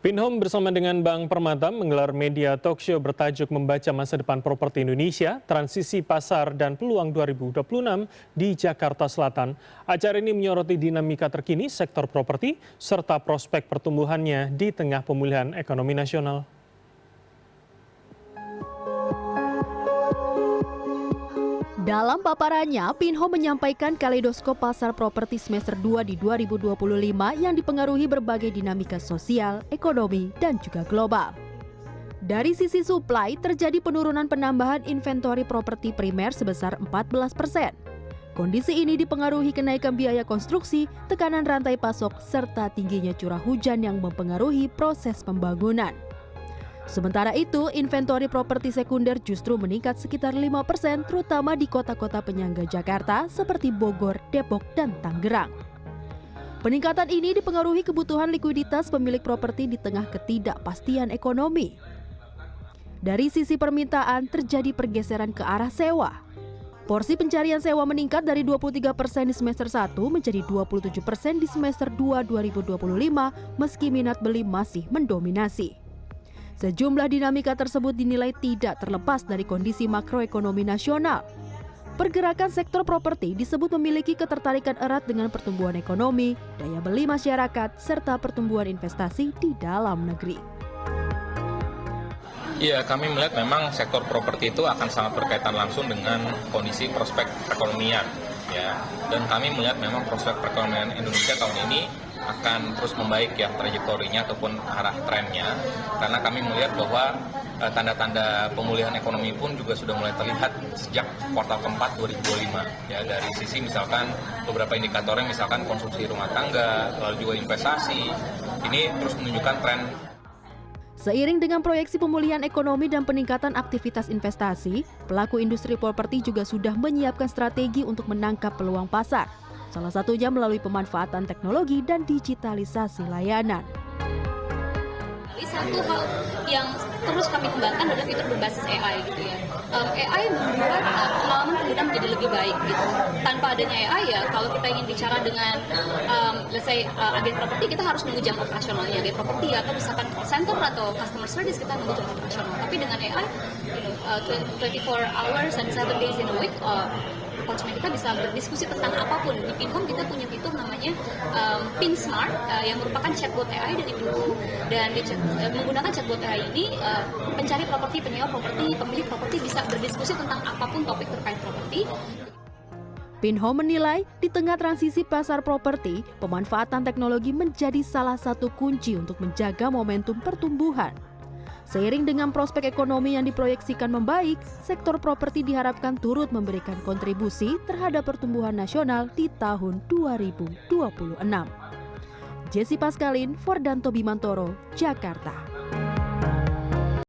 Pinhome bersama dengan Bank Permata menggelar media talk show bertajuk Membaca Masa Depan Properti Indonesia, Transisi Pasar dan Peluang 2026 di Jakarta Selatan. Acara ini menyoroti dinamika terkini sektor properti serta prospek pertumbuhannya di tengah pemulihan ekonomi nasional. Dalam paparannya, Pinhome menyampaikan kaleidoskop pasar properti semester 2 di 2025 yang dipengaruhi berbagai dinamika sosial, ekonomi, dan juga global. Dari sisi supply, terjadi penurunan penambahan inventori properti primer sebesar 14%. Kondisi ini dipengaruhi kenaikan biaya konstruksi, tekanan rantai pasok, serta tingginya curah hujan yang mempengaruhi proses pembangunan. Sementara itu, inventori properti sekunder justru meningkat sekitar 5%, terutama di kota-kota penyangga Jakarta seperti Bogor, Depok, dan Tangerang. Peningkatan ini dipengaruhi kebutuhan likuiditas pemilik properti di tengah ketidakpastian ekonomi. Dari sisi permintaan, terjadi pergeseran ke arah sewa. Porsi pencarian sewa meningkat dari 23% di semester 1 menjadi 27% di semester 2 2025, meski minat beli masih mendominasi. Sejumlah dinamika tersebut dinilai tidak terlepas dari kondisi makroekonomi nasional. Pergerakan sektor properti disebut memiliki ketertarikan erat dengan pertumbuhan ekonomi, daya beli masyarakat, serta pertumbuhan investasi di dalam negeri. Iya, kami melihat memang sektor properti itu akan sangat berkaitan langsung dengan kondisi prospek perekonomian, ya. Dan kami melihat memang prospek perekonomian Indonesia tahun ini akan terus membaik ya trajektorinya ataupun arah trennya, karena kami melihat bahwa tanda-tanda pemulihan ekonomi pun juga sudah mulai terlihat sejak kuartal keempat 2025 ya, dari sisi misalkan beberapa indikatornya, misalkan konsumsi rumah tangga, lalu juga investasi ini terus menunjukkan tren. Seiring dengan proyeksi pemulihan ekonomi dan peningkatan aktivitas investasi, pelaku industri properti juga sudah menyiapkan strategi untuk menangkap peluang pasar. Salah satunya melalui pemanfaatan teknologi dan digitalisasi layanan. Satu hal yang terus kami kembangkan adalah fitur berbasis AI gitu ya. AI membuat pengalaman pengguna menjadi lebih baik gitu. Tanpa adanya AI ya, kalau kita ingin bicara dengan let's say agen properti, kita harus nunggu jam operasionalnya agen properti, atau misalkan call center atau customer service kita nunggu jam operasional. Tapi dengan AI, 24 hours and 7 days in a week, konsumen kita bisa berdiskusi tentang apapun. Di Pinhome kita punya fitur namanya Pin Smart yang merupakan chatbot AI dari Pinhome, dan menggunakan chatbot AI ini pencari properti, penyewa properti, pemilik properti bisa berdiskusi tentang apapun topik terkait properti. Pinhome menilai di tengah transisi pasar properti, pemanfaatan teknologi menjadi salah satu kunci untuk menjaga momentum pertumbuhan. Seiring dengan prospek ekonomi yang diproyeksikan membaik, sektor properti diharapkan turut memberikan kontribusi terhadap pertumbuhan nasional di tahun 2026. Jessy Pascalin, Fordanto Bimantoro, Jakarta.